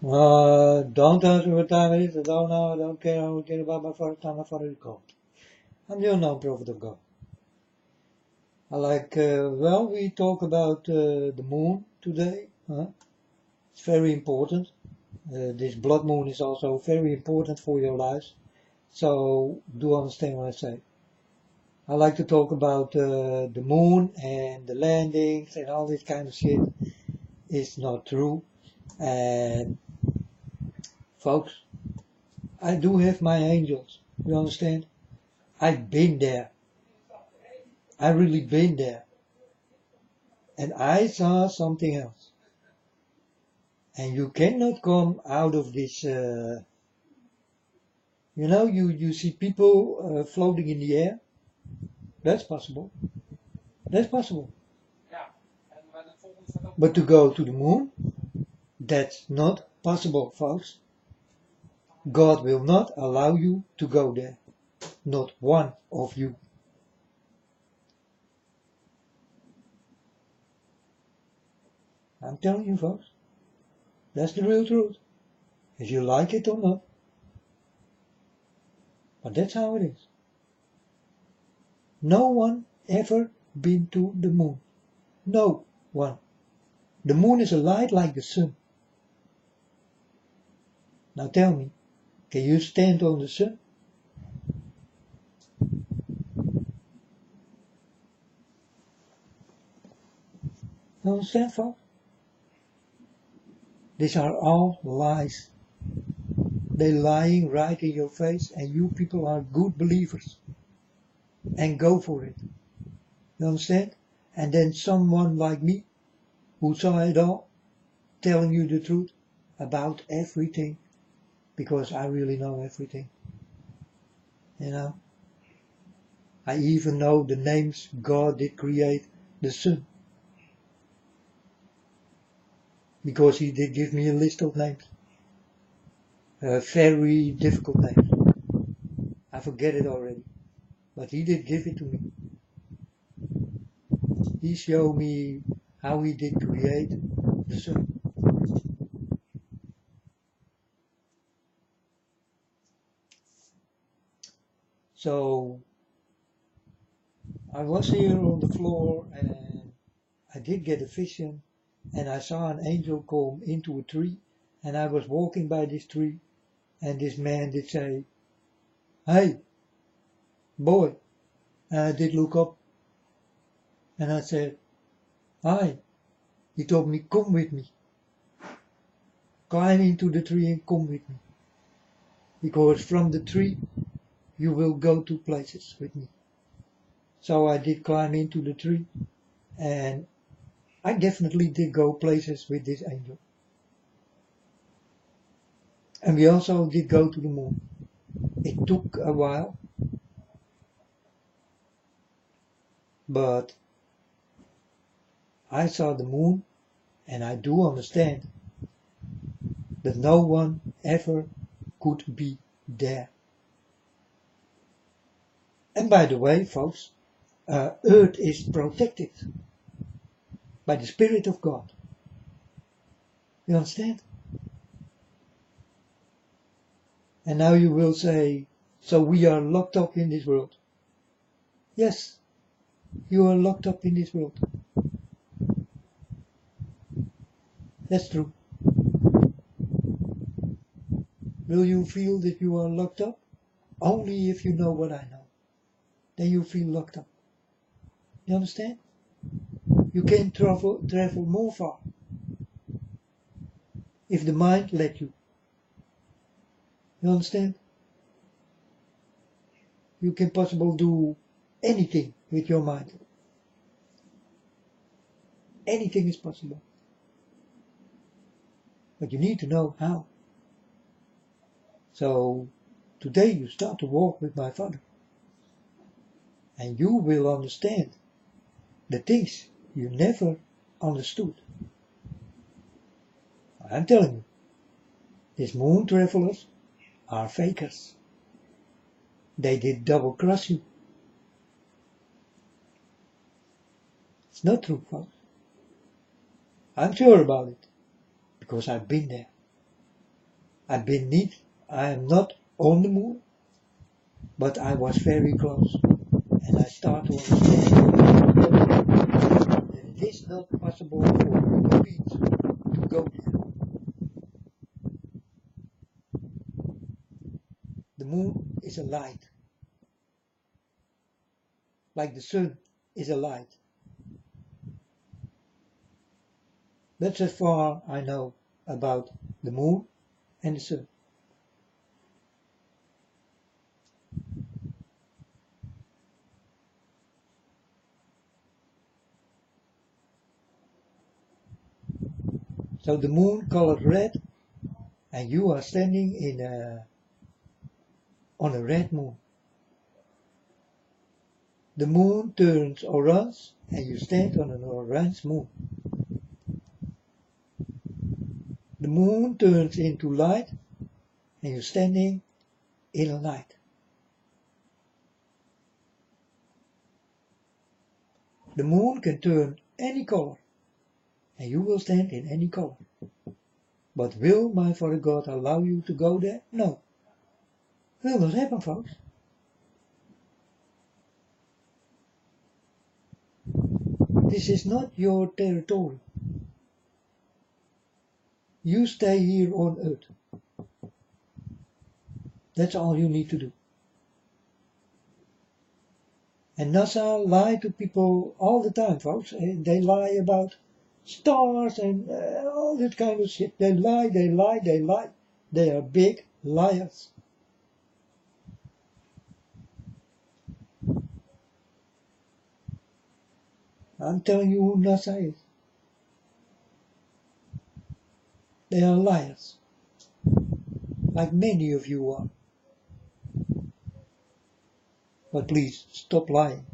Don't answer what time it is. I don't know. I don't care. I don't care about my father. Time my father is called. I'm the unknown prophet of God. I like, we talk about the moon today. It's very important. This blood moon is also very important for your lives. So do understand what I say. I like to talk about the moon and the landings and all this kind of shit. It's not true. And folks, I do have my angels. You understand? I've been there. I really been there. And I saw something else. And you cannot come out of this, you see people floating in the air. That's possible. That's possible. But to go to the moon, that's not possible, folks. God will not allow you to go there. Not one of you. I'm telling you, folks. That's the real truth. If you like it or not. But that's how it is. No one ever been to the moon. No one. The moon is a light like the sun. Now tell me, can you stand on the sun? You understand, folks? These are all lies. They're lying right in your face, and you people are good believers. And go for it. You understand? And then someone like me, who saw it all, telling you the truth about everything, because I really know everything. You know? I even know the names God did create the sun. Because he did give me a list of names. Very difficult names. I forget it already. But he did give it to me. He showed me how he did create the sun. So I was here on the floor and I did get a vision, and I saw an angel come into a tree, and I was walking by this tree, and this man did say, "Hey, boy," and I did look up, and I said, "Hi." He told me, "Come with me. Climb into the tree and come with me. Because from the tree you will go to places with me." So I did climb into the tree, and I definitely did go places with this angel. And we also did go to the moon. It took a while, but I saw the moon, and I do understand that no one ever could be there. And by the way, folks, Earth is protected by the Spirit of God. You understand? And now you will say, so we are locked up in this world. Yes, you are locked up in this world. That's true. Will you feel that you are locked up? Only if you know what I know. Then you feel locked up. You understand? You can travel more far if the mind let you. You understand? You can possibly do anything with your mind. Anything is possible. But you need to know how. So today you start to walk with my Father. And you will understand the things you never understood. I'm telling you, these moon travelers are fakers. They did double cross you. It's not true, folks. I'm sure about it, because I've been there. I am not on the moon, but I was very close. And I start to understand that it is not possible for human beings to go there. The moon is a light, like the sun is a light. That's as far I know about the moon and the sun. So the moon colored red, and you are standing on a red moon. The moon turns orange, and you stand on an orange moon. The moon turns into light, and you're standing in a light. The moon can turn any color, and you will stand in any color. But will my Father God allow you to go there? No. Will not happen, folks. This is not your territory. You stay here on earth. That's all you need to do. And NASA lie to people all the time, folks. They lie about stars and all that kind of shit. They lie. They are big liars. I'm telling you who NASA is. They are liars. Like many of you are. But please, stop lying.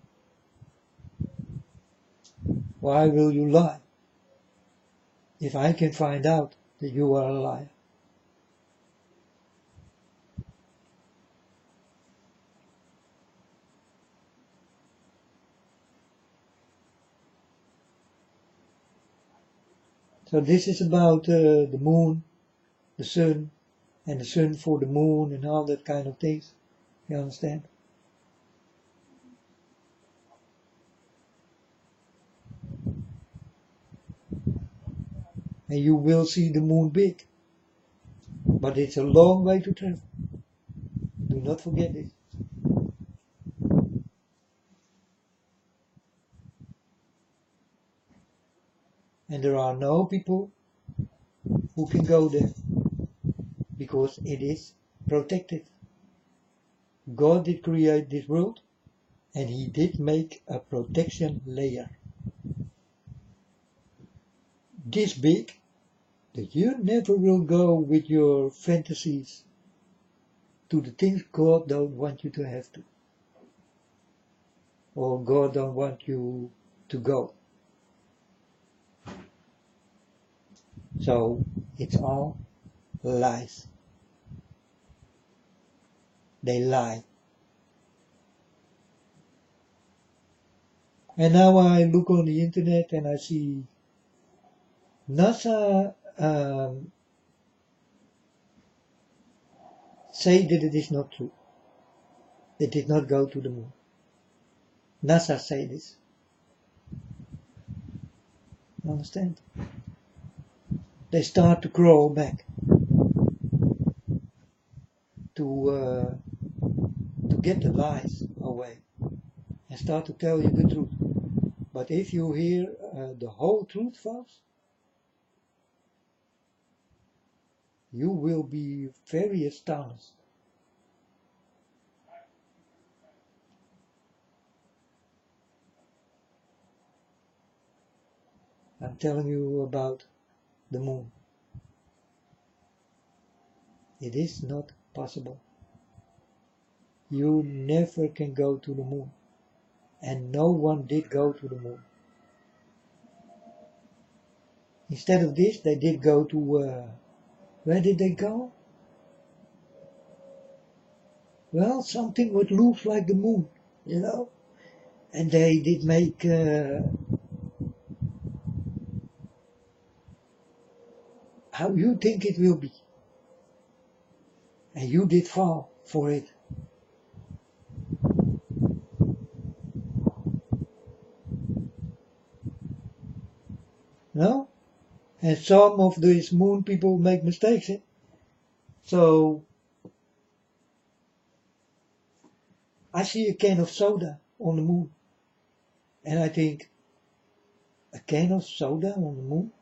Why will you lie? If I can find out that you are a liar. So this is about the moon, the sun, and the sun for the moon and all that kind of things. You understand? And you will see the moon big. But it's a long way to travel. Do not forget it. And there are no people who can go there. Because it is protected. God did create this world. And He did make a protection layer. This big that you never will go with your fantasies to the things God don't want you to have to. Or God don't want you to go. So it's all lies. They lie. And now I look on the internet and I see NASA say that it is not true. They did not go to the moon. NASA say this. You understand? They start to crawl back to get the lies away and start to tell you the truth. But if you hear the whole truth, folks, you will be very astonished. I'm telling you about the moon. It is not possible. You never can go to the moon. And no one did go to the moon. Instead of this, they did go to, where did they go? Well, something what looks like the moon, you know. And they did make how you think it will be. And you did fall for it. No? And some of these moon people make mistakes. So I see a can of soda on the moon. And I think, a can of soda on the moon?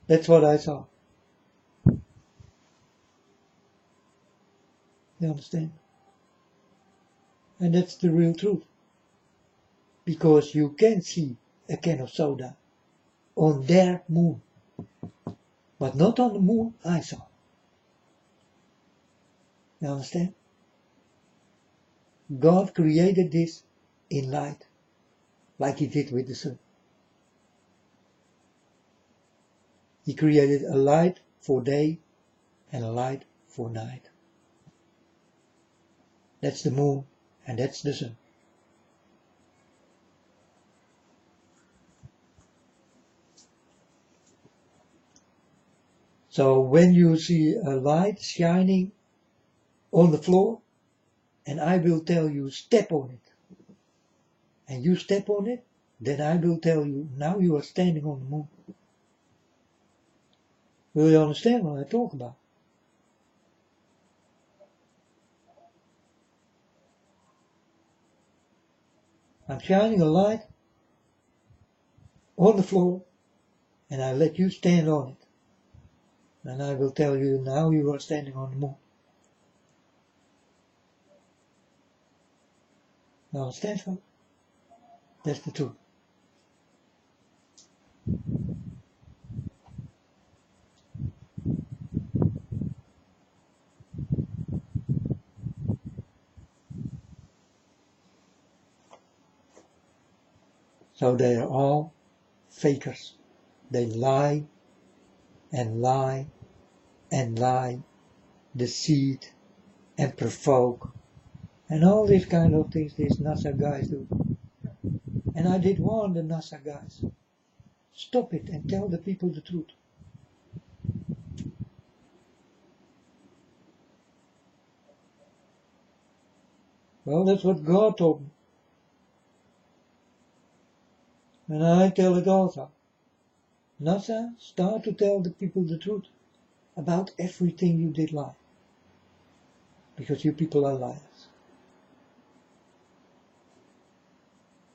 That's what I saw. You understand? And that's the real truth. Because you can see a can of soda on their moon. But not on the moon I saw. You understand? God created this in light, like he did with the sun. He created a light for day and a light for night. That's the moon and that's the sun. So when you see a light shining on the floor, and I will tell you step on it, and you step on it, then I will tell you now you are standing on the moon. Will you understand what I talk about? I'm shining a light on the floor, and I let you stand on it. And I will tell you now you are standing on the moon. You understand, folks? That's the truth. So they are all fakers. They lie and lie and lie, deceit and provoke, and all these kind of things these NASA guys do. And I did warn the NASA guys, stop it and tell the people the truth. Well, that's what God told me. And I tell it also. NASA, start to tell the people the truth about everything you did lie. Because you people are liars.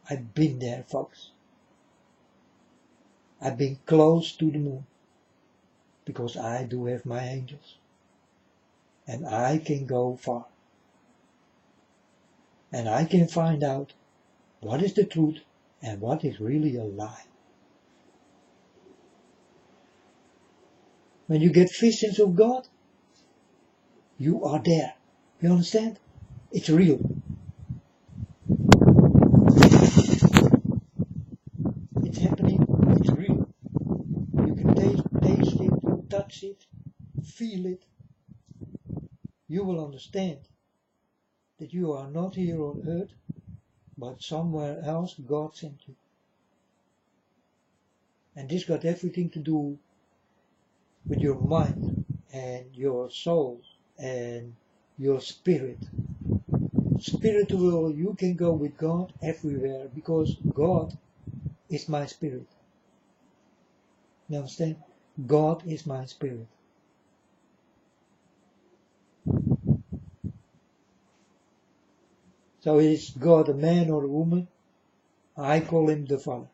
I've been there, folks. I've been close to the moon. Because I do have my angels. And I can go far. And I can find out what is the truth and what is really a lie. When you get visions of God, you are there. You understand? It's real. It's happening. It's real. You can taste it, touch it, feel it. You will understand that you are not here on earth, but somewhere else God sent you. And this got everything to do with your mind and your soul and your spirit. Spiritual, you can go with God everywhere because God is my spirit. You understand? God is my spirit. So is God a man or a woman? I call him the Father.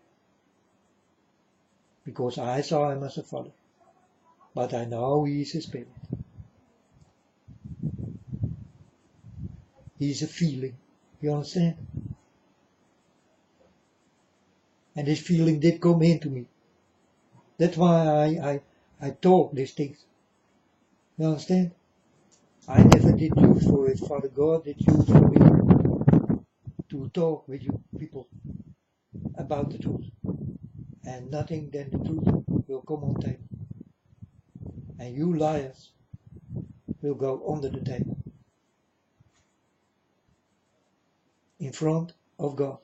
Because I saw him as a father. But I know he is a spirit. He is a feeling. You understand? And this feeling did come into me. That's why I talk these things. You understand? I never did use for it. Father God did use for me to talk with you people about the truth. And nothing than the truth will come on table. And you liars will go under the table. in front of God.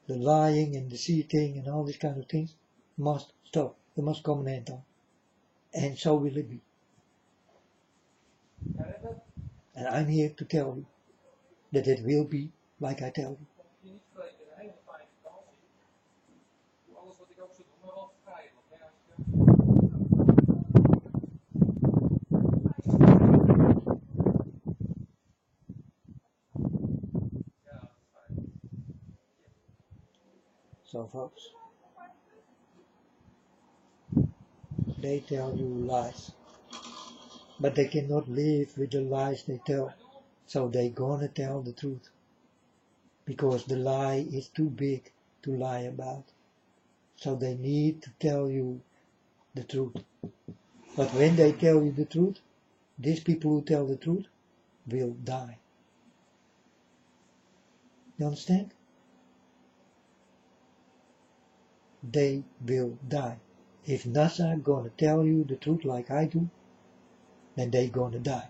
The lying and deceiving and all these kind of things must stop. There must come an end on. And so will it be. And I'm here to tell you that it will be like I tell you. So folks, they tell you lies, but they cannot live with the lies they tell, so they gonna tell the truth, because the lie is too big to lie about, so they need to tell you the truth. But when they tell you the truth, these people who tell the truth will die. You understand? They will die. If NASA gonna tell you the truth like I do, then they gonna die.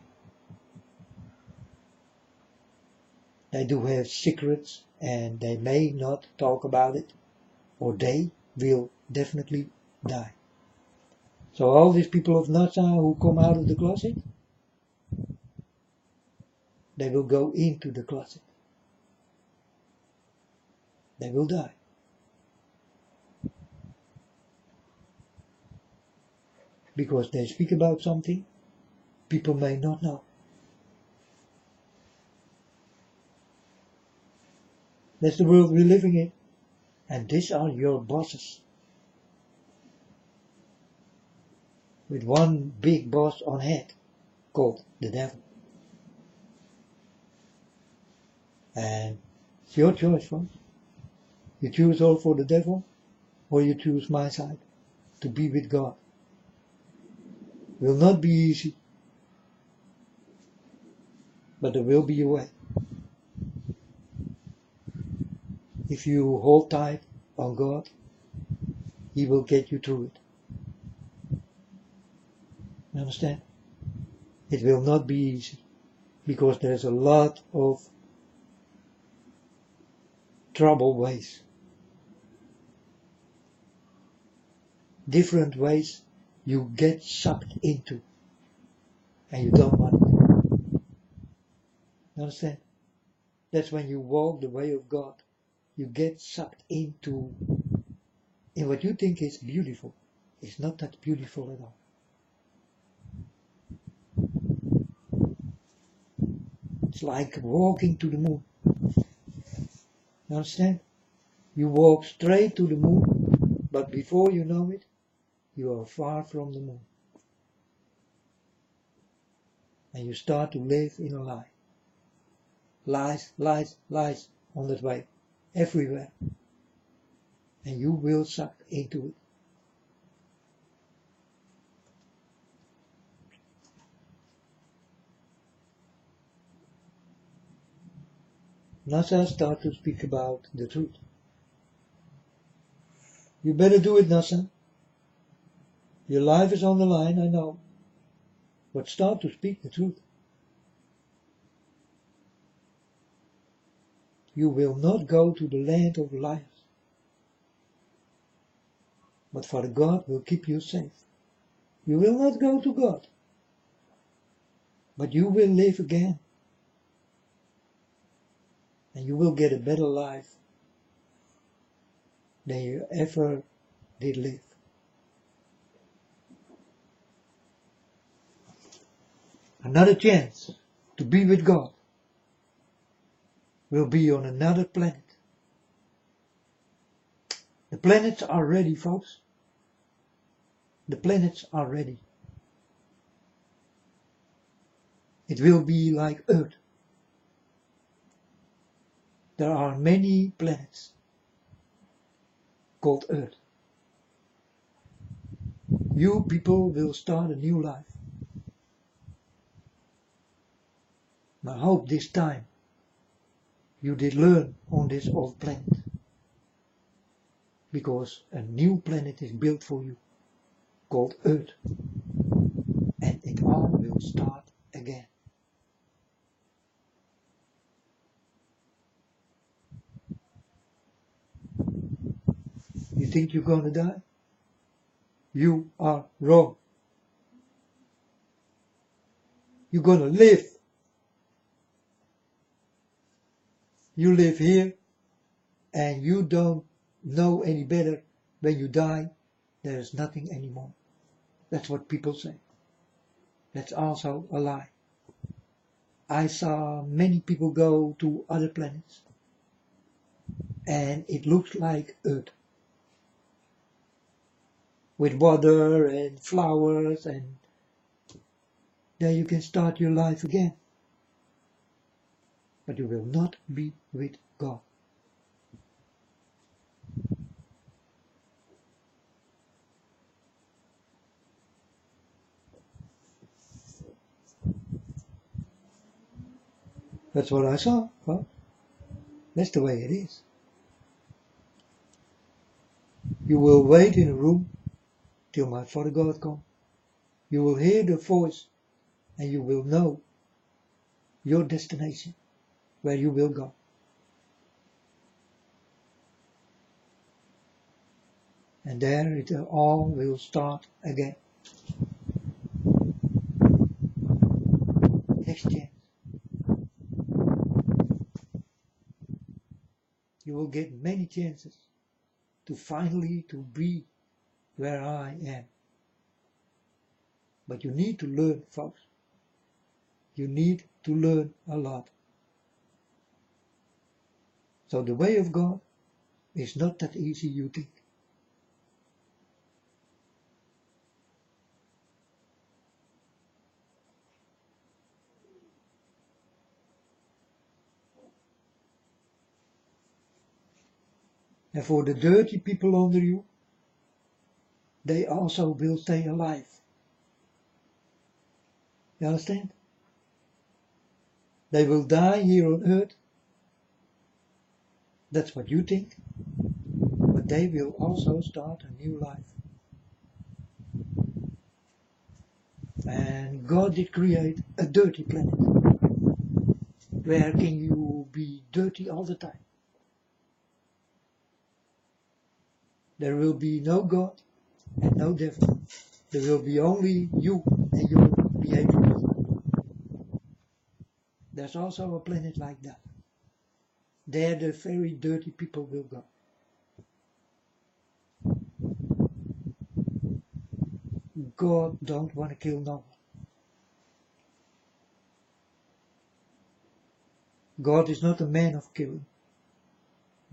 They do have secrets and they may not talk about it, or they will definitely die. So all these people of NASA who come out of the closet, they will go into the closet. They will die. Because they speak about something people may not know. That's the world we're living in. And these are your bosses. With one big boss on head, called the devil. And it's your choice, folks. You choose all for the devil, or you choose my side, to be with God. Will not be easy, but there will be a way. If you hold tight on God, He will get you through it. You understand? It will not be easy, because there's a lot of trouble ways. Different ways you get sucked into, and you don't want it. You understand? That's when you walk the way of God. You get sucked into in what you think is beautiful. It's not that beautiful at all. It's like walking to the moon. You understand? You walk straight to the moon, but before you know it, you are far from the moon. And you start to live in a lie. Lies, lies, lies on that way. Everywhere. And you will suck into it. NASA start to speak about the truth. You better do it, NASA. Your life is on the line, I know. But start to speak the truth. You will not go to the land of liars. But Father God will keep you safe. You will not go to God. But you will live again. And you will get a better life than you ever did live. Another chance to be with God will be on another planet. The planets are ready, folks. The planets are ready. It will be like Earth. There are many planets called Earth. You people will start a new life. I hope this time you did learn on this old planet, because a new planet is built for you. called Earth. And it all will start again. You think you're gonna die? You are wrong. You're gonna live. You live here and you don't know any better. When you die, there is nothing anymore. That's what people say. That's also a lie. I saw many people go to other planets and it looks like Earth. With water and flowers, and there you can start your life again. But you will not be with God. That's what I saw. Well, that's the way it is. You will wait in a room till my Father God comes. You will hear the voice and you will know your destination, where you will go. And there it all will start again. Next chance. You will get many chances to finally to be where I am. But you need to learn, folks. You need to learn a lot. So the way of God is not that easy you think. And for the dirty people under you, they also will stay alive. You understand? They will die here on earth. That's what you think. But they will also start a new life. And God did create a dirty planet. Where can you be dirty all the time? There will be no God and no devil. There will be only you and your behavior. There's also a planet like that. There the very dirty people will go. God don't want to kill no one. God is not a man of killing.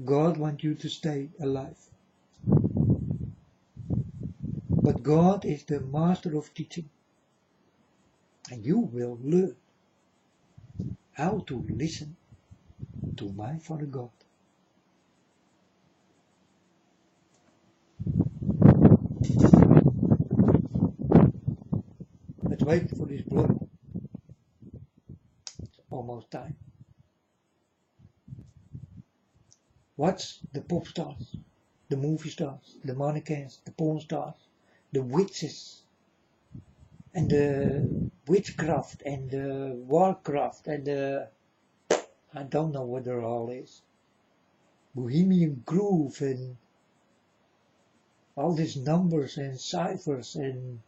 God wants you to stay alive. But God is the master of teaching. And you will learn how to listen to my Father God. Let's wait for this blood. It's almost time. Watch the pop stars, the movie stars, the mannequins, the porn stars, the witches, and the witchcraft, and the warcraft, and the, I don't know what it all is, Bohemian Groove, and all these numbers and ciphers and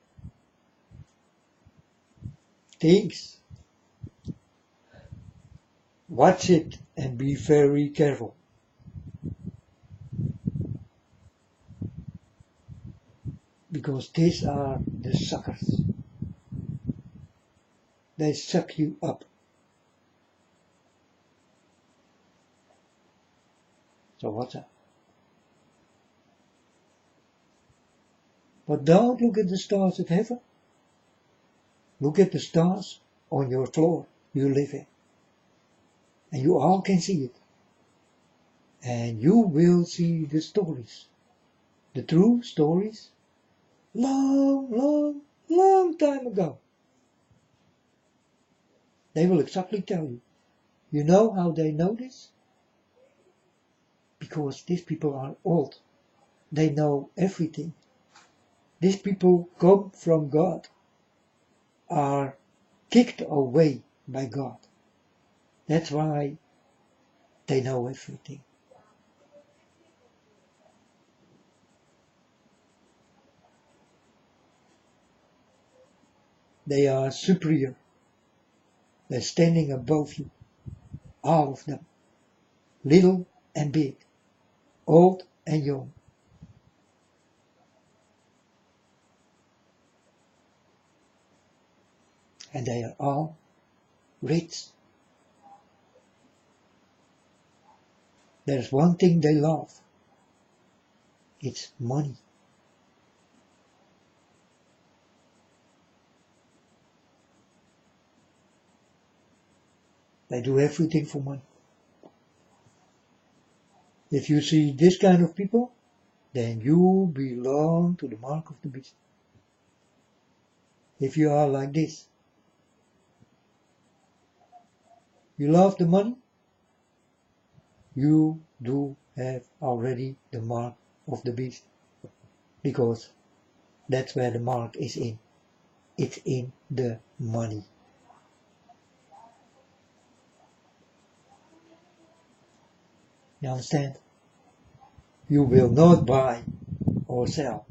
things. Watch it and be very careful. Because these are the suckers. They suck you up. So watch out. But don't look at the stars of heaven. Look at the stars on your floor you live in. And you all can see it. And you will see the stories. The true stories. Long time ago. They will exactly tell you. You know how they know this? Because these people are old. They know everything. these people come from God, are kicked away by God. That's why they know everything. They are superior. They're standing above you, all of them, little and big, old and young. And they are all rich. There's one thing they love. It's money. They do everything for money. If you see this kind of people, then you belong to the mark of the beast. If you are like this, you love the money, you do have already the mark of the beast. Because that's where the mark is in. It's in the money. You understand? You will not buy or sell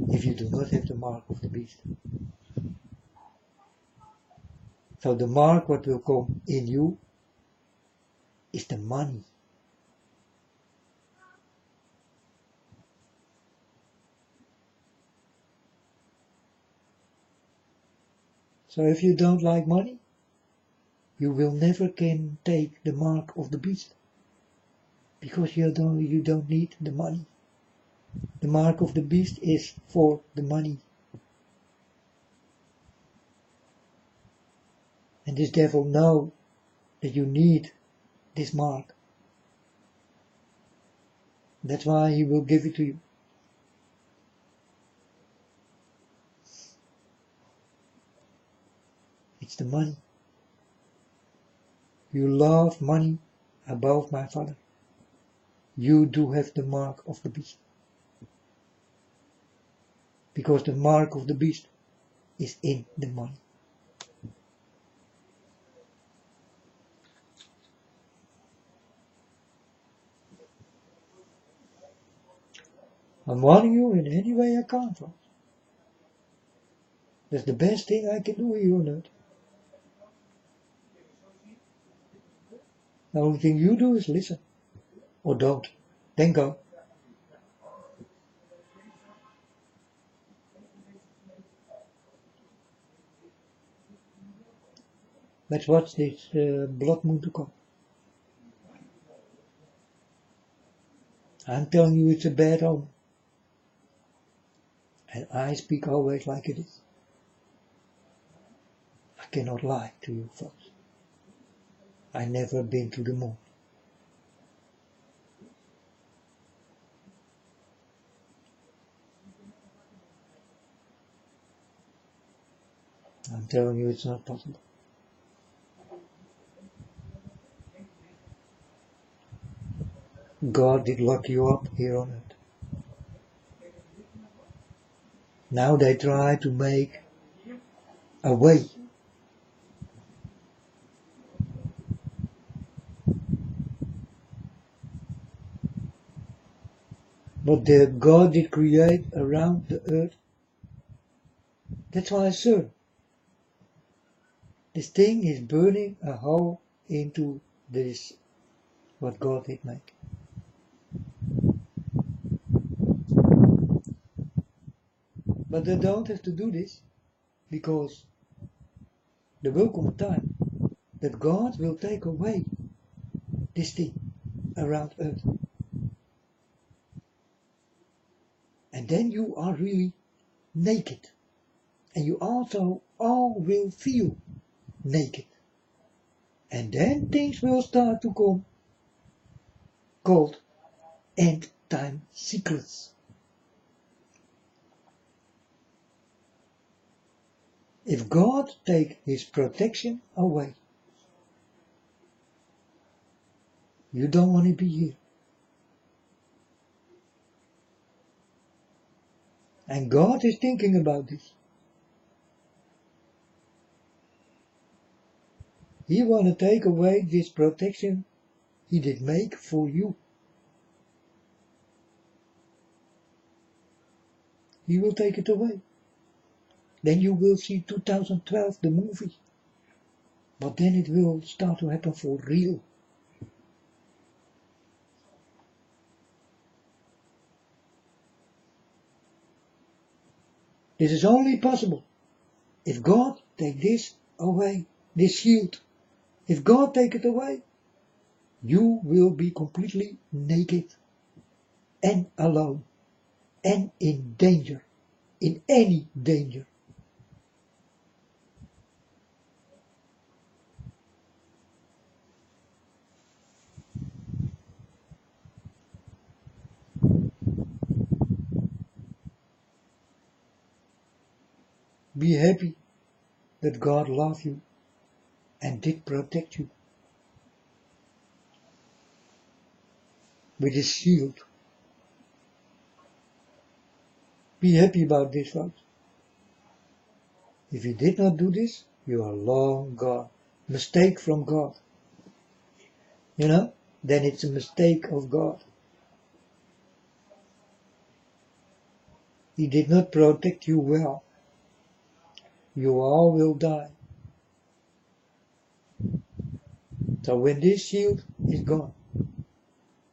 if you do not have the mark of the beast. So the mark what will come in you is the money. So if you don't like money, you will never can take the mark of the beast. Because you don't need the money. The mark of the beast is for the money. And this devil knows that you need this mark. That's why he will give it to you. It's the money. You love money above my Father. You do have the mark of the beast. Because the mark of the beast is in the money. I'm warning you in any way I can, folks. That's the best thing I can do here on earth. The only thing you do is listen. Or don't. Then go. Let's watch this blood moon to come. I'm telling you it's a bad omen. And I speak always like it is. I cannot lie to you folks. I never been to the moon. I'm telling you it's not possible. God did lock you up here on earth. Now they try to make a way. But the God did create around the earth. That's why I serve. This thing is burning a hole into this, what God did make. But they don't have to do this, because there will come a time that God will take away this thing around earth. And then you are really naked. And you also all will feel naked. And then things will start to come called end time secrets. If God take his protection away, you don't want to be here. And God is thinking about this. He want to take away this protection He did make for you. He will take it away. Then you will see 2012, the movie. But then it will start to happen for real. This is only possible if God take this away, this shield. If God take it away, you will be completely naked and alone and in danger, in any danger. Be happy that God loved you and did protect you with His shield. Be happy about this, folks. If you did not do this, you are long gone. Mistake from God. You know, then it's a mistake of God. He did not protect you well. You all will die. So when this shield is gone,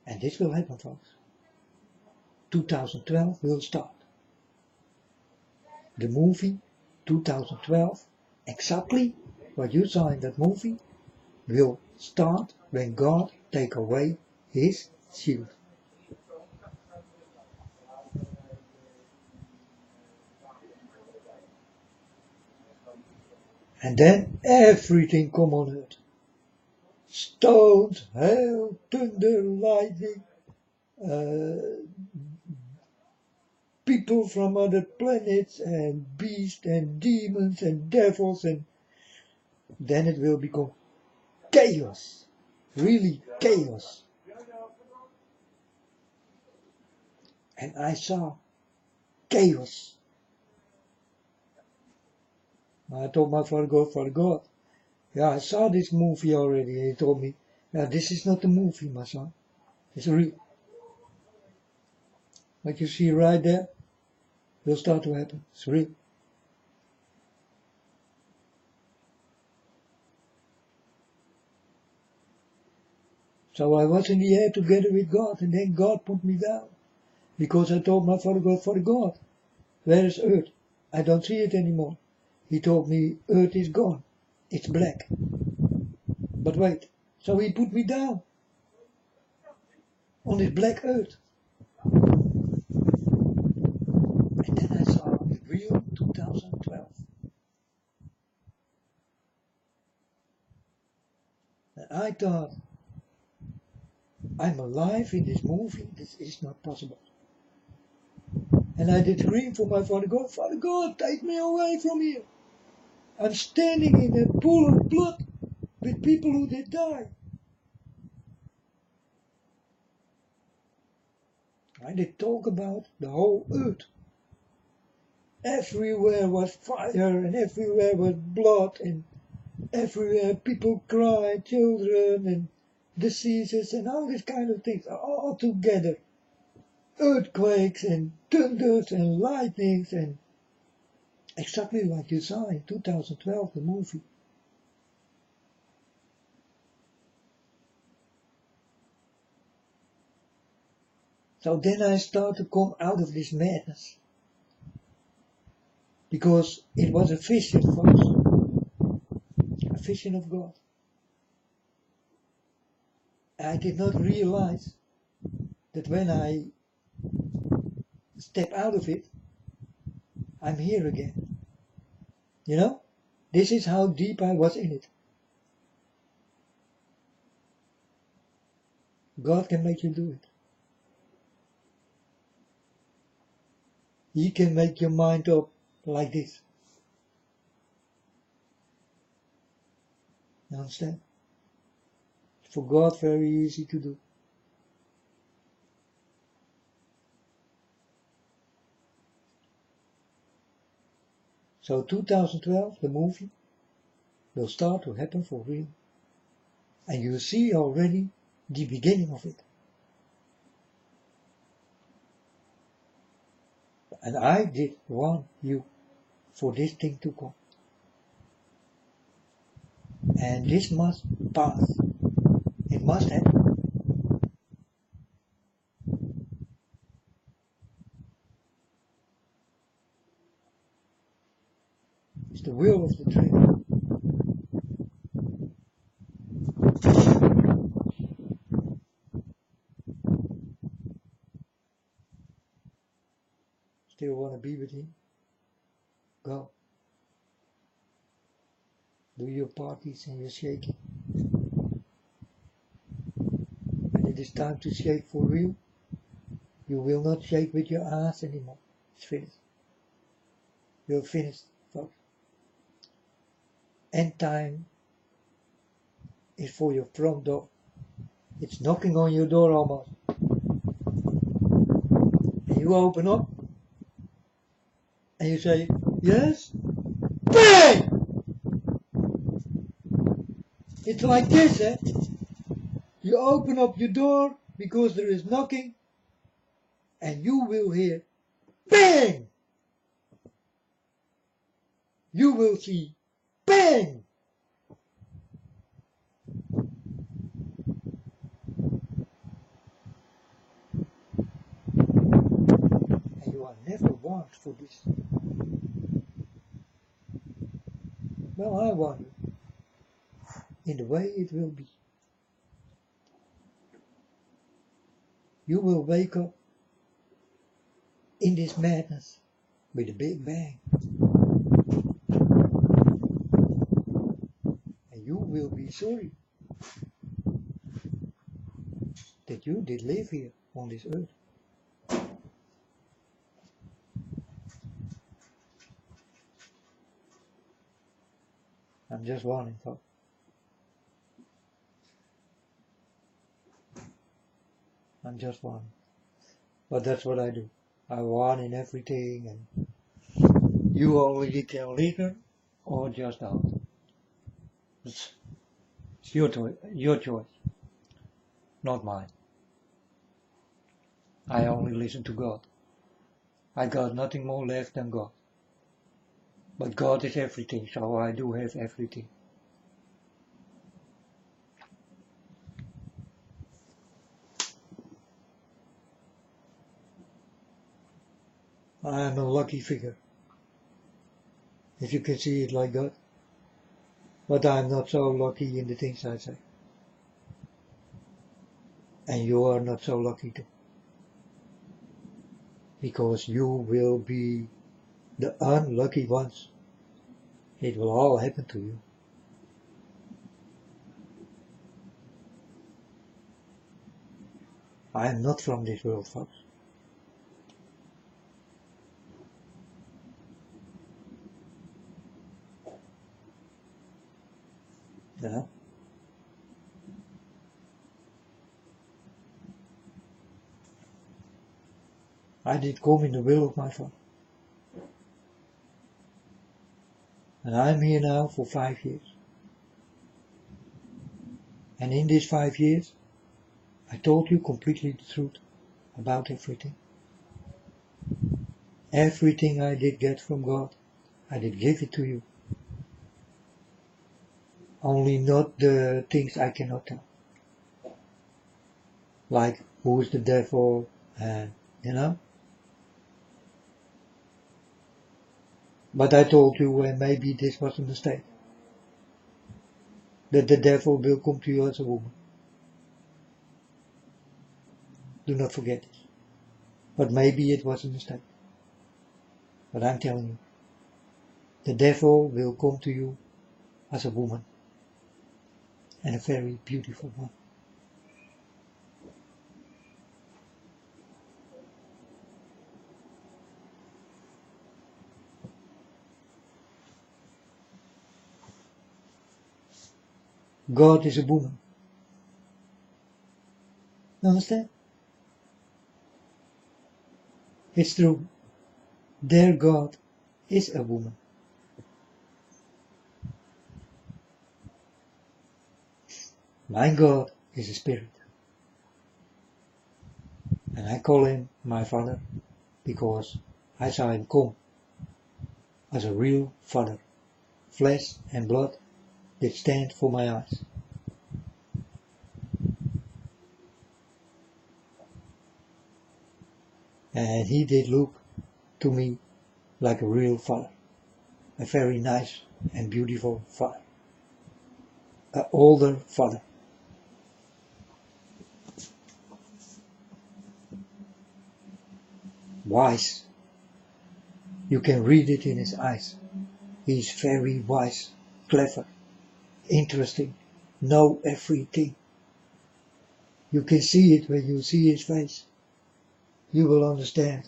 and this will happen, folks, 2012 will start. The movie 2012, exactly what you saw in that movie, will start when God take away His shield. And then everything come on earth. Stones, hail, thunder, lightning, people from other planets, and beasts, and demons, and devils, and then it will become chaos. Really chaos. And I saw chaos. I told my Father God, yeah, I saw this movie already. And he told me, yeah, this is not a movie, my son. It's real. What you see right there will start to happen. It's real. So I was in the air together with God, and then God put me down. Because I told my Father God, where is earth? I don't see it anymore. He told me, earth is gone. It's black. But wait, so he put me down on this black earth. And then I saw the real 2012. And I thought, I'm alive in this movie. This is not possible. And I did scream for my Father God, take me away from here. I'm standing in a pool of blood with people who did die. I did talk about the whole earth. Everywhere was fire and everywhere was blood and everywhere people cried, children and diseases and all these kind of things all together. Earthquakes and thunders and lightnings and exactly like you saw in 2012, the movie. So then I start to come out of this madness. Because it was a vision, folks. A vision of God. I did not realize that when I step out of it, I'm here again. You know? This is how deep I was in it. God can make you do it. He can make your mind up like this. You understand? It's for God very easy to do. So 2012, the movie, will start to happen for real. And you see already the beginning of it. And I did want you for this thing to come. And this must pass. It must happen. It's the will of the Trinity. Still want to be with him? Go. Do your parties and your shaking. When it is time to shake for real, you will not shake with your ass anymore. It's finished. You're finished, folks. End time is for your front door. It's knocking on your door almost. And you open up and you say, yes? BANG! It's like this, eh? You open up your door because there is knocking and you will hear BANG! You will see BANG! And you are never warned for this. Well, I warn you. In the way it will be. You will wake up in this madness with a big bang. And you will be sorry that you did live here on this earth. I'm just warning, folks. I'm just warning. But that's what I do. I warn in everything, and you already can listen or just out. It's your choice, not mine. I only listen to God. I got nothing more left than God. But God is everything, so I do have everything. I am a lucky figure, if you can see it like that. But I am not so lucky in the things I say. And you are not so lucky too. Because you will be the unlucky ones. It will all happen to you. I am not from this world, folks. Yeah. I did come in the will of my Father. And I'm here now for 5 years. And in these 5 years, I told you completely the truth about everything. Everything I did get from God, I did give it to you. Only not the things I cannot tell. Like, who is the devil, and, you know. But I told you, and maybe this was a mistake, that the devil will come to you as a woman. Do not forget this. But maybe it was a mistake. But I'm telling you, the devil will come to you as a woman. And a very beautiful one. God is a woman. You understand? It's true. Their God is a woman. My God is a spirit, and I call him my Father because I saw him come as a real Father, flesh and blood that stand for my eyes. And he did look to me like a real Father, a very nice and beautiful Father, an older Father. Wise. You can read it in his eyes. He is very wise, clever, interesting, know everything. You can see it when you see his face. You will understand.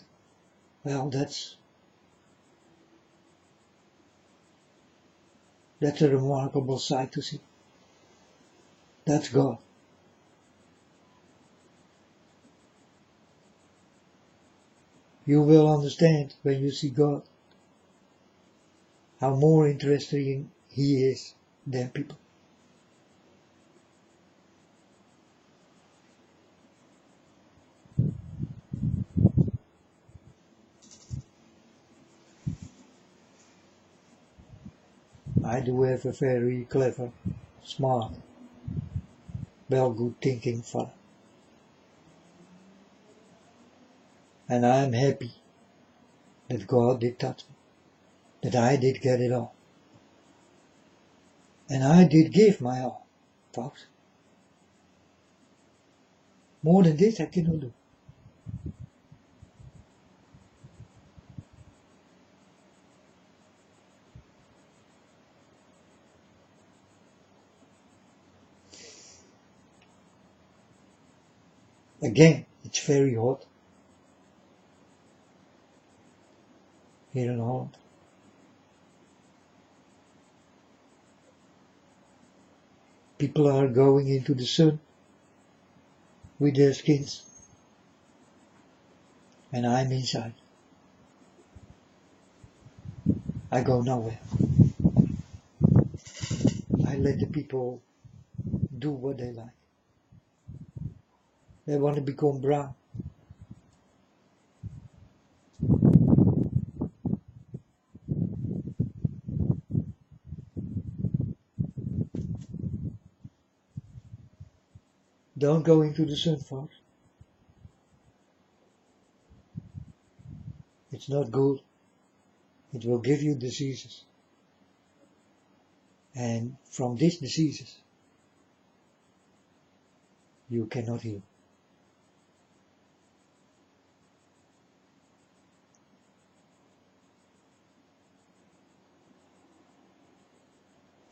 Well, that's a remarkable sight to see. That's God. You will understand when you see God how more interesting he is than people. I do have a very clever, smart, well good thinking Father. And I am happy that God did touch me, that I did get it all. And I did give my all, folks. More than this I cannot do. Again, it's very hot here in Holland. People are going into the sun with their skins, and I'm inside. I go nowhere. I let the people do what they like. They want to become brown. Don't go into the sun, folks. It's not good. It will give you diseases. And from these diseases, you cannot heal.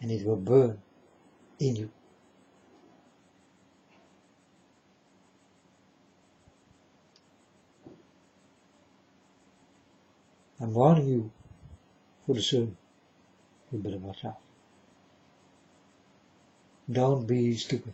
And it will burn in you. I'm warning you for the sun. You better watch out. Don't be stupid.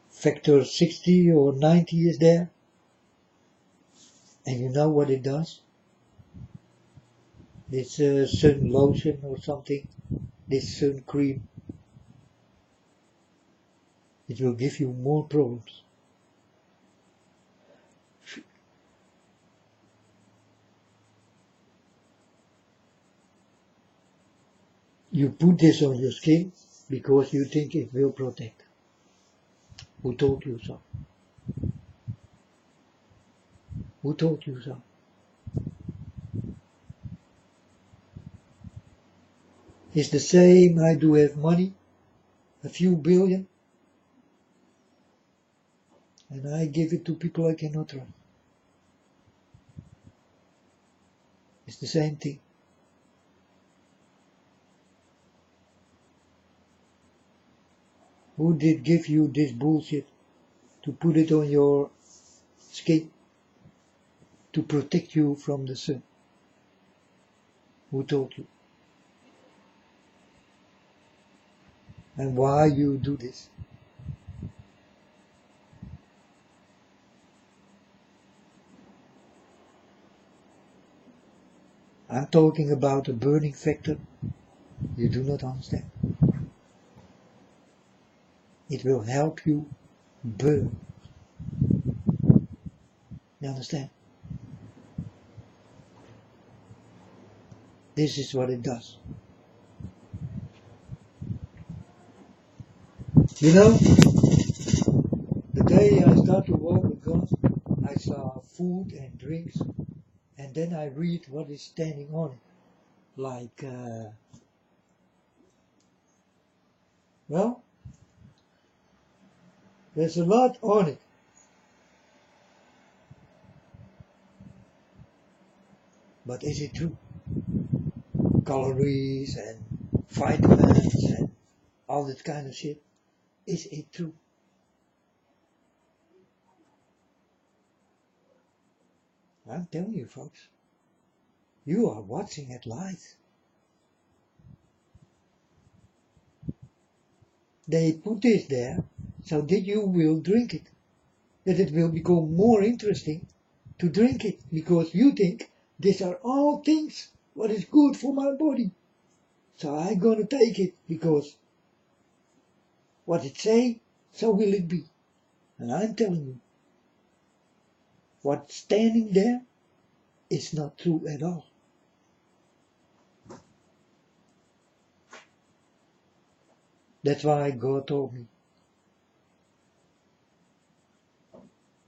Factor 60 or 90 is there. And you know what it does? This sun lotion or something, this sun cream, it will give you more problems. You put this on your skin because you think it will protect. Who told you so? Who told you so? It's the same. I do have money, a few billion, and I give it to people I cannot trust. It's the same thing. Who did give you this bullshit to put it on your skin to protect you from the sun? Who told you? and why you do this. I'm talking about a burning factor you do not understand. It will help you burn. You understand? This is what it does. You know, the day I start to walk with God, I saw food and drinks, and then I read what is standing on it. Like, well, there's a lot on it. But is it true? Calories and vitamins and all that kind of shit. Is it true? I'm telling you folks, you are watching it live. They put this there so that you will drink it. That it will become more interesting to drink it because you think these are all things what is good for my body. So I'm gonna take it because what it say, so will it be. And I'm telling you, what's standing there is not true at all. That's why God told me,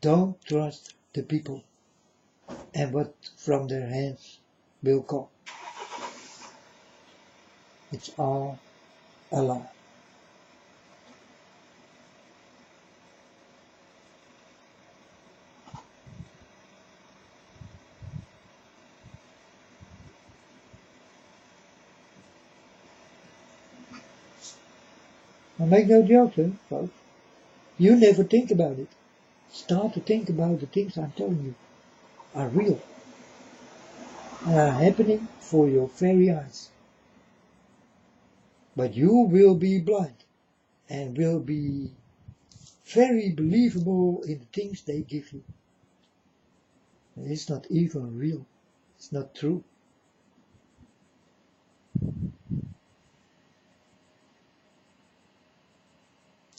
don't trust the people and what from their hands will come. It's all a lie. I make no jokes, folks. You never think about it. Start to think about the things I'm telling you are real and are happening for your very eyes. But you will be blind and will be very believable in the things they give you. And it's not even real. It's not true.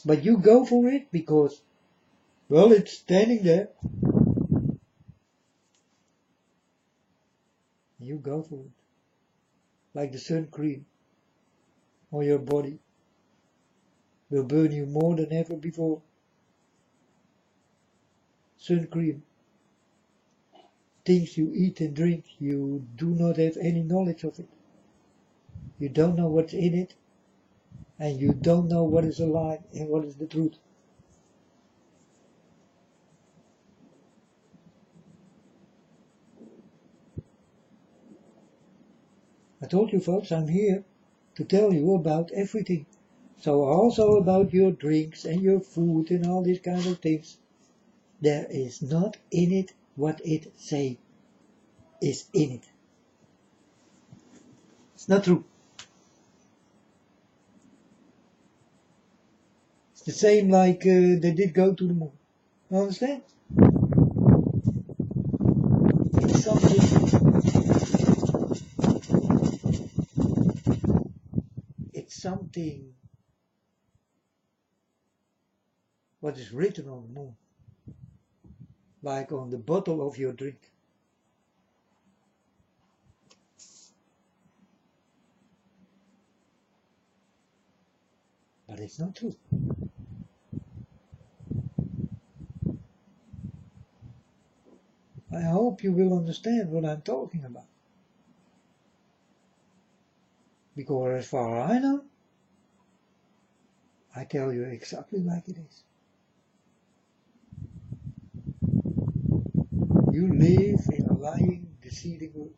But you go for it because, well, it's standing there. You go for it. Like the sun cream on your body will burn you more than ever before. Sun cream. Things you eat and drink, you do not have any knowledge of it. You don't know what's in it, and you don't know what is a lie and what is the truth. I told you folks, I'm here to tell you about everything. So also about your drinks and your food and all these kind of things. There is not in it what it say is in it. It's not true. It's the same like they did go to the moon. You understand? It's something what is written on the moon. Like on the bottle of your drink. But it's not true. I hope you will understand what I'm talking about. Because as far as I know, I tell you exactly like it is. You live in a lying, deceiving world.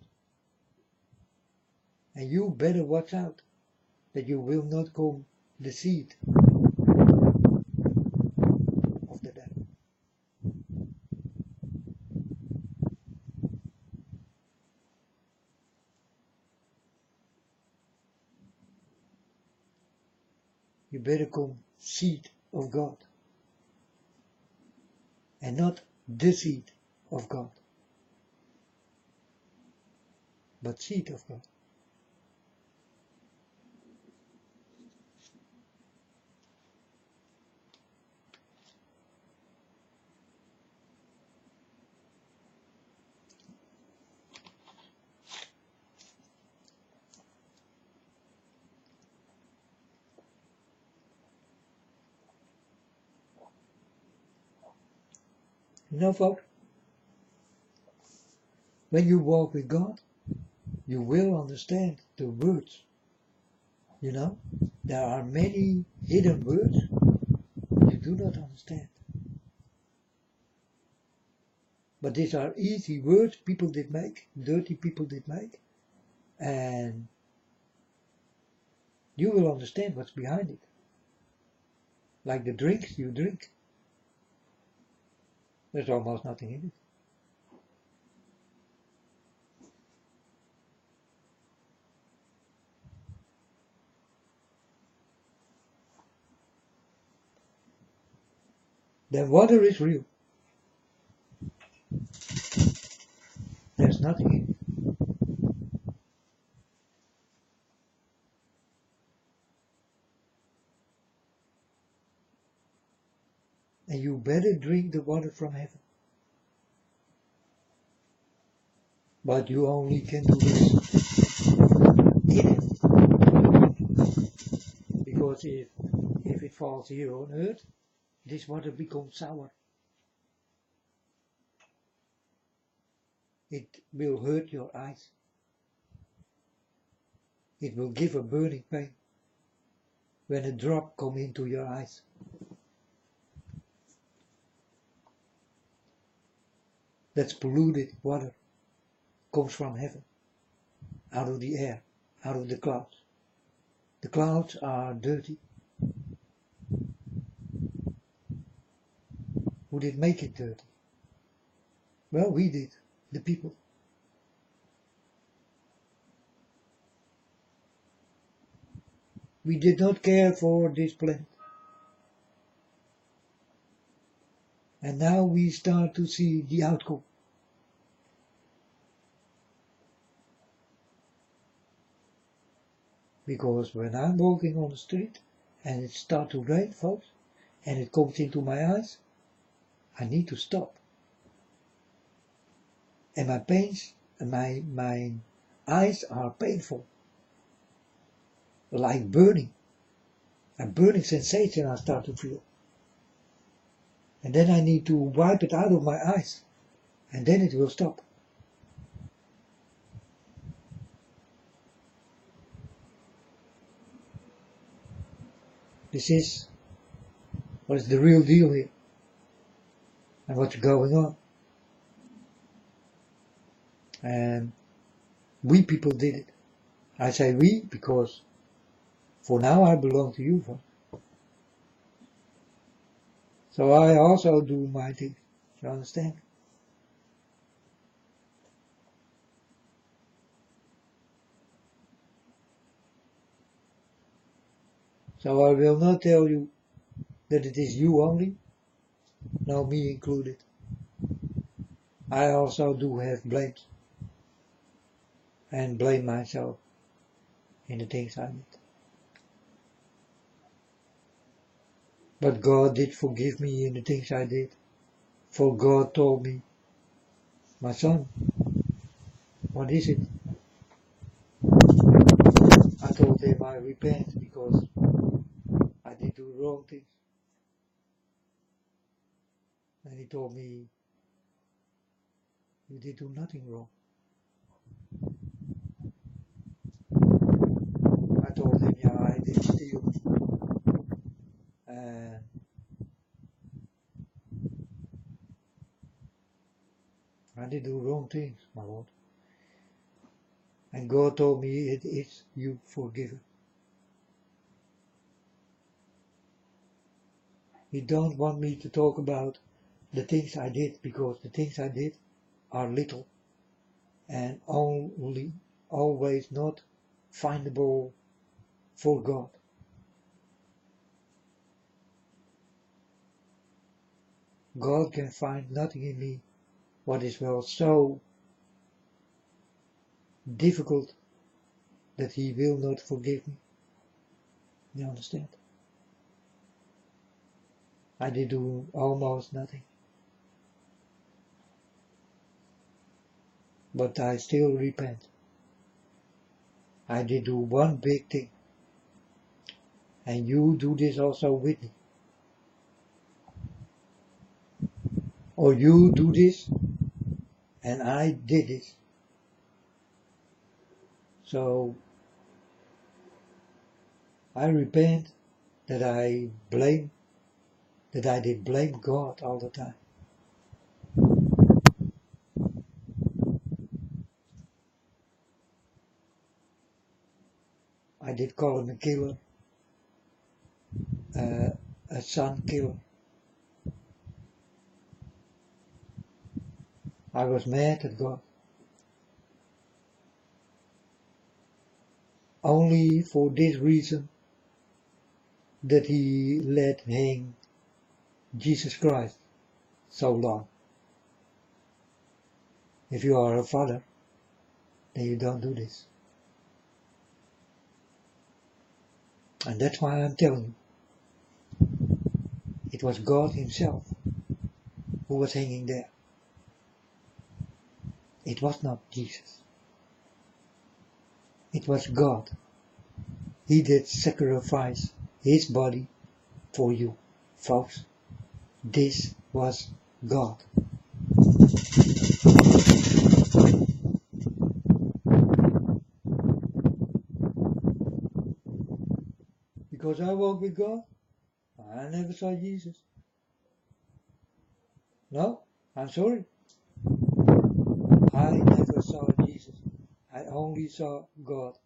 And you better watch out that you will not come deceived of the devil. you better come seed of God. And not the seed of God, but seed of God. You know, folks, when you walk with God, you will understand the words. You know, there are many hidden words you do not understand. But these are easy words people did make, dirty people did make, and you will understand what's behind it. Like the drinks you drink. There's almost nothing in it. Then water is real. There's nothing in it. And you better drink the water from heaven. But you only can do this in heaven. Because if it falls here on earth, this water becomes sour. It will hurt your eyes. It will give a burning pain when a drop comes into your eyes. That's polluted water. Comes from heaven, out of the air, out of the clouds. The clouds are dirty. Who did make it dirty? Well, we did, the people. We did not care for this planet. And now we start to see the outcome. Because when I'm walking on the street and it starts to rain, folks, and it comes into my eyes, I need to stop. And my pains and my eyes are painful. Like burning. A burning sensation I start to feel. And then I need to wipe it out of my eyes. And then it will stop. This is what is the real deal here. And what's going on. And we people did it. I say we because for now I belong to you. So I also do my thing. You understand? So I will not tell you that it is you only, no, me included. I also do have blames and blame myself in the things I did. But God did forgive me in the things I did. For God told me, my son, what is it? I told him I repent because I did do wrong things. And he told me, you did do nothing wrong. I told him, yeah, I did steal. And I did do wrong things, my Lord. And God told me, it is you forgiven. He don't want me to talk about the things I did, because the things I did are little and always not findable for God. God can find nothing in me what is well so difficult that he will not forgive me. You understand? I did do almost nothing. But I still repent. I did do one big thing. And you do this also with me. Or you do this and I did it. So I repent that I did blame God all the time. I did call him a killer, a son killer. I was mad at God. Only for this reason that he let hang Jesus Christ so long. If you are a father, then you don't do this. And that's why I'm telling you. It was God himself who was hanging there. It was not Jesus. It was God. He did sacrifice his body for you, folks. This was God. Because I walk with God, I never saw Jesus. No, I'm sorry. I never saw Jesus. I only saw God.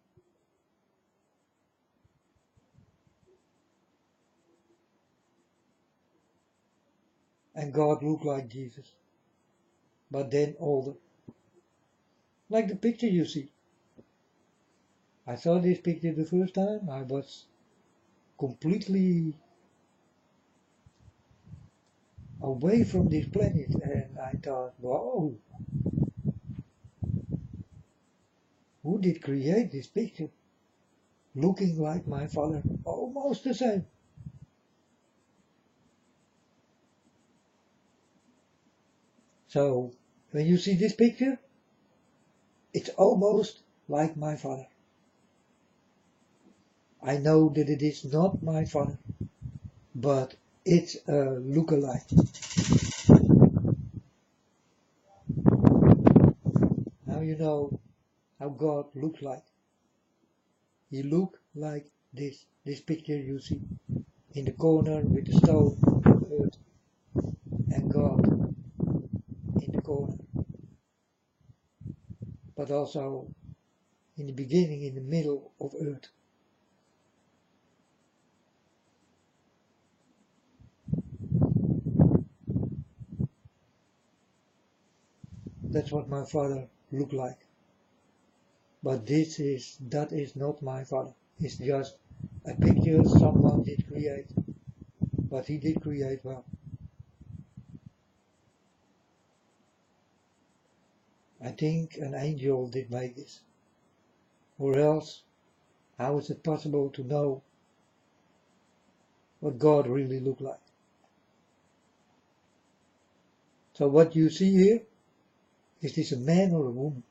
And God looked like Jesus, but then older. Like the picture you see. I saw this picture the first time, I was completely away from this planet, and I thought, whoa, who did create this picture? Looking like my father, almost the same. So, when you see this picture, it's almost like my father. I know that it is not my father, but it's a look-alike. Now you know how God looks like. He looked like this picture you see, in the corner with the stone, the earth, and God in the corner. But also in the beginning, in the middle of earth. That's what my father looked like. But that is not my father. It's just a picture someone did create. But he did create well. I think an angel did make this. Or else, how is it possible to know what God really looked like? So what you see here, is this a man or a woman?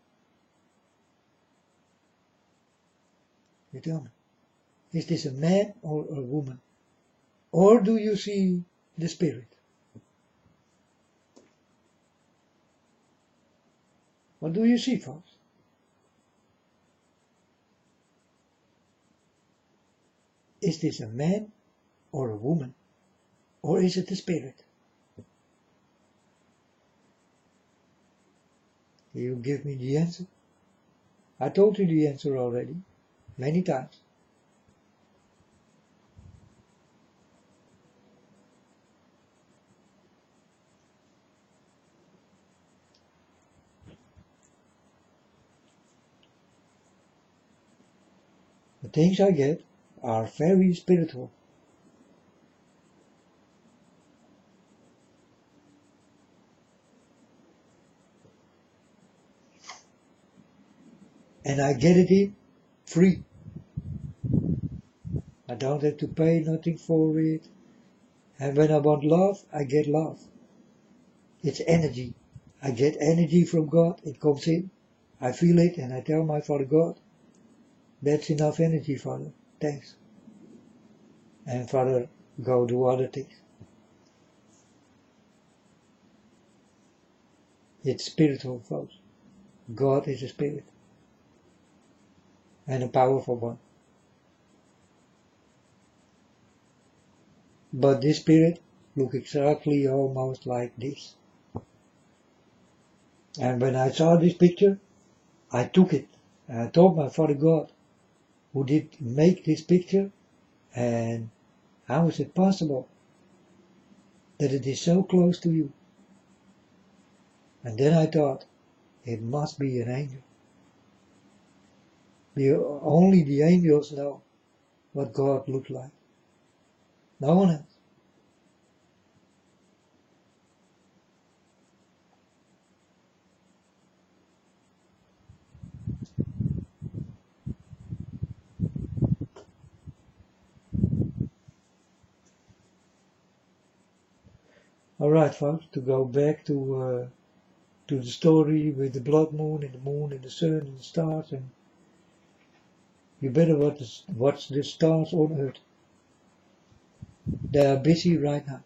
You tell me. Is this a man or a woman? Or do you see the spirit? What do you see, folks? Is this a man or a woman? Or is it the spirit? You give me the answer? I told you the answer already, many times. The things I get are very spiritual. and I get it in free. I don't have to pay nothing for it. And when I want love, I get love. It's energy. I get energy from God. It comes in. I feel it and I tell my Father God, that's enough energy, Father. Thanks. And Father, go do other things. It's spiritual, folks. God is a spirit. And a powerful one. But this spirit looks exactly almost like this. And when I saw this picture, I took it. And I told my Father God, who did make this picture, and how is it possible that it is so close to you? And then I thought, it must be an angel. Only the angels know what God looked like. No one else. Alright folks, to go back to the story with the blood moon and the sun and the stars, and you better watch the stars on Earth. They are busy right now.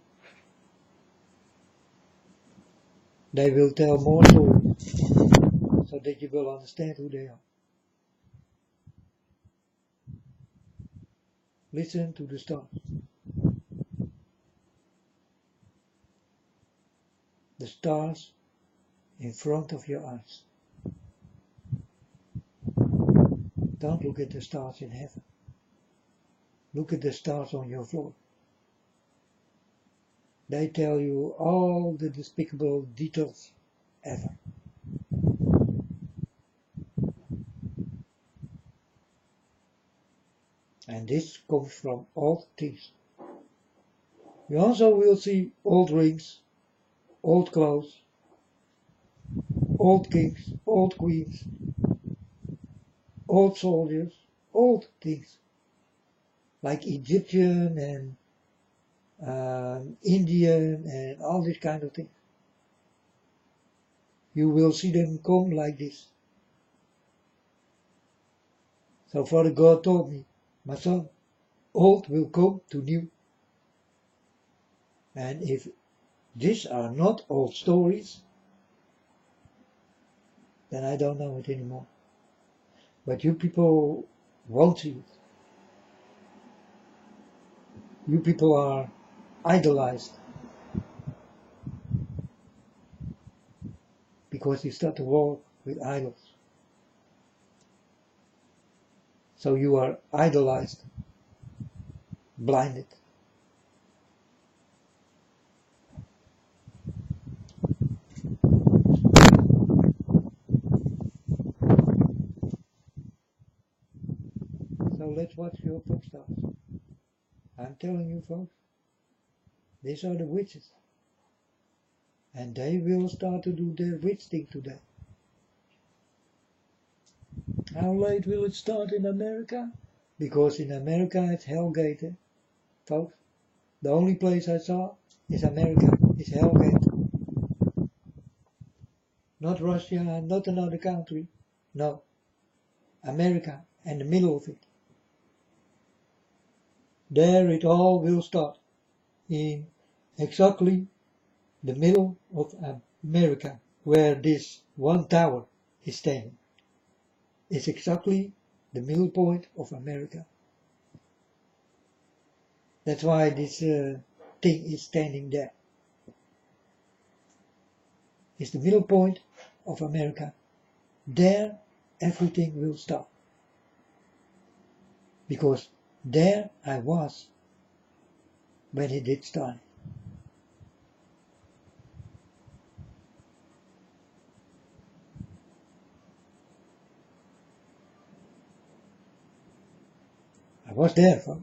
They will tell more stories so that you will understand who they are. Listen to the stars. The stars in front of your eyes. Don't look at the stars in heaven. Look at the stars on your floor. They tell you all the despicable details ever. And this comes from old things. You also will see old rings, old clothes, old kings, old queens, old soldiers, old things. Like Egyptian and Indian and all this kind of things. You will see them come like this. So Father God told me, my son, old will come to new. And if these are not old stories, then I don't know it anymore. But you people won't see it. You people are idolized. Because you start to walk with idols. So you are idolized, blinded. So let's watch your pop stars. I'm telling you folks, these are the witches. And they will start to do their witch thing today. How late will it start in America? Because in America it's Hellgate, folks. The only place I saw is America, is Hellgate. Not Russia, not another country. No. America, and the middle of it. There it all will start. In exactly the middle of America, where this one tower is standing. It's exactly the middle point of America. That's why this thing is standing there. It's the middle point of America. There everything will stop. Because there I was when it did start. I was there, folks.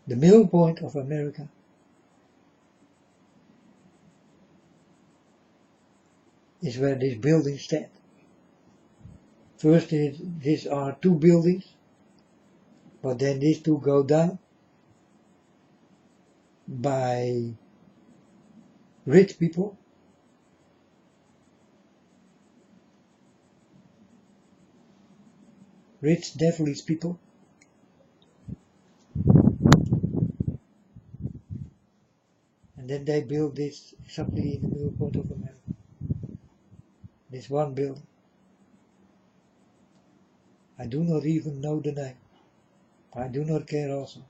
The middle point of America. Is where this building stands. First, these are two buildings, but then these two go down by rich people. Rich, devilish people. And then they build this exactly in the middle point of America. This one building. I do not even know the name. I do not care also.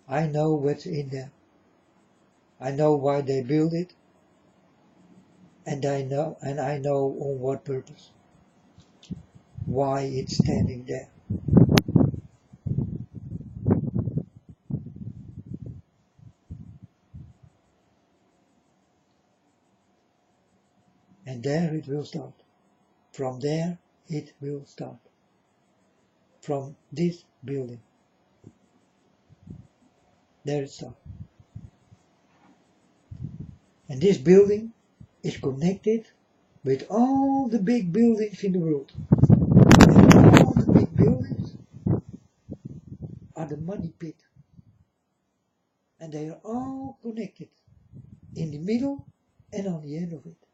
I know what's in there. I know why they build it. And I know on what purpose. Why it's standing there. And there it will start. From there it will start. From this building. There it starts. And this building is connected with all the big buildings in the world. And all the big buildings are the money pit. And they are all connected in the middle and on the end of it.